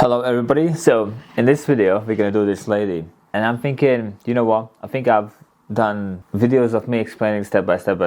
Hello everybody, so in this video we're gonna do this lady, and I'm thinking, you know what, I think I've done videos of me explaining step by step.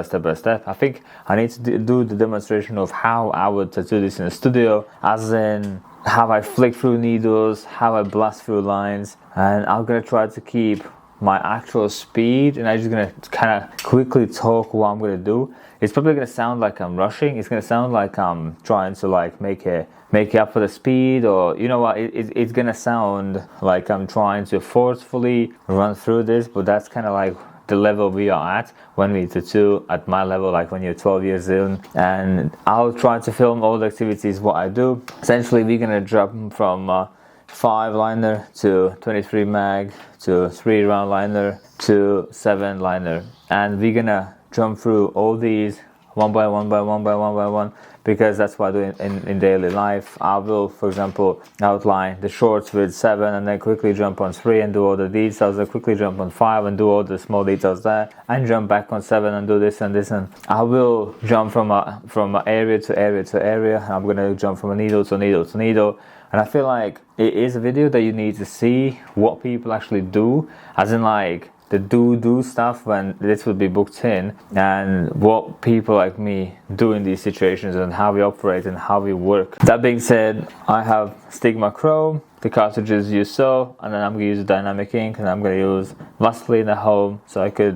I think I need to do the demonstration of how I would do this in the studio, as in how I flick through needles, how I blast through lines, and I'm gonna try to keep my actual speed, and I'm just gonna kind of quickly talk what I'm gonna do. It's probably gonna sound like I'm rushing. It's gonna sound like I'm trying to like make it up for the speed, or you know what, it's gonna sound like I'm trying to forcefully run through this, but that's kind of like the level we are at when we tattoo at my level, like when you're 12 years in. And I'll try to film all the activities what I do. Essentially we're gonna jump from 5 liner to 23 mag to 3 round liner to 7 liner, and we're gonna jump through all these one by one, because that's what I do in daily life. I will, for example, outline the shorts with 7 and then quickly jump on 3 and do all the details, then quickly jump on 5 and do all the small details there, and jump back on 7 and do this and this. And I will jump from area to area to area. I'm gonna jump from a needle to needle to needle. And I feel like it is a video that you need to see what people actually do, as in like the do stuff when this would be booked in, and what people like me do in these situations and how we operate and how we work. That being said, I have Stigma Chrome, the cartridges you saw, and then I'm going to use dynamic ink, and I'm going to use Vaseline at home so I could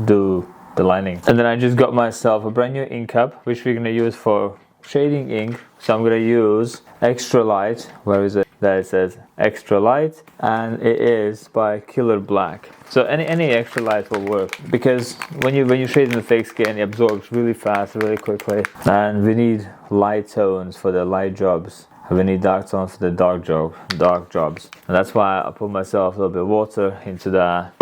do the lining. And then I just got myself a brand new ink cup, which we're going to use for shading ink. So I'm going to use Extra Light. Where is it? There it says Extra Light, and it is by Killer Black. So any extra light will work, because when you shade in the fake skin, it absorbs really fast, really quickly, and we need light tones for the light jobs, and we need dark tones for the dark jobs. And that's why I put myself a little bit of water into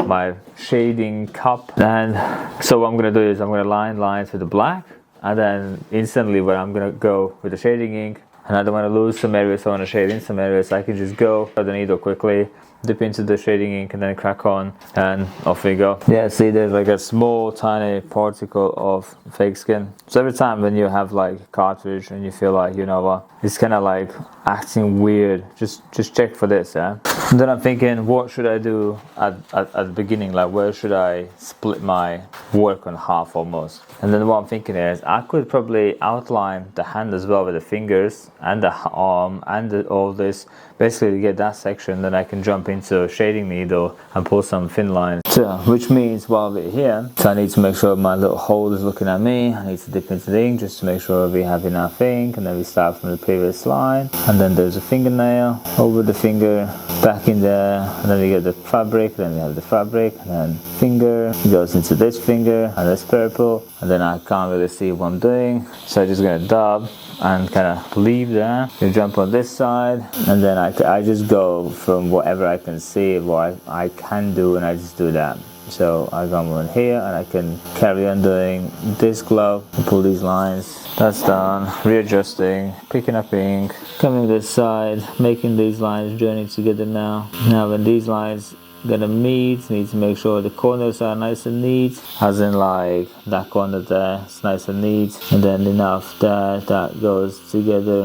my shading cup. And so what I'm gonna do is I'm gonna line lines with the black, and then instantly where I'm gonna go with the shading ink. And I don't want to lose some areas, so I want to shade in some areas. I can just go with the needle quickly, dip into the shading ink, and then crack on, and off we go. Yeah, see, there's like a small tiny particle of fake skin. So every time when you have like a cartridge and you feel like, you know what, it's kind of like acting weird, just check for this, yeah. And then I'm thinking, what should I do at the beginning? Like, where should I split my work on half almost? And then what I'm thinking is, I could probably outline the hand as well with the fingers and the arm and all this, basically to get that section. Then I can jump into a shading needle and pull some thin lines. So, which means while we're here, so I need to make sure my little hole is looking at me. I need to dip into the ink just to make sure we have enough ink, and then we start from the previous line. And then there's a fingernail over the finger, back in there, and then we get the fabric, then we have the fabric, and then finger goes into this finger, and this purple, and then I can't really see what I'm doing, so I'm just gonna dab and kind of leave there. You jump on this side, and then I just go from whatever I can see, what I can do, and I just do that. So I come on here, and I can carry on doing this glove, pull these lines. That's done. Readjusting, picking up ink, coming this side, making these lines joining together now. Now when these lines gonna meet, need to make sure the corners are nice and neat, as in like that corner there, it's nice and neat, and then enough there that goes together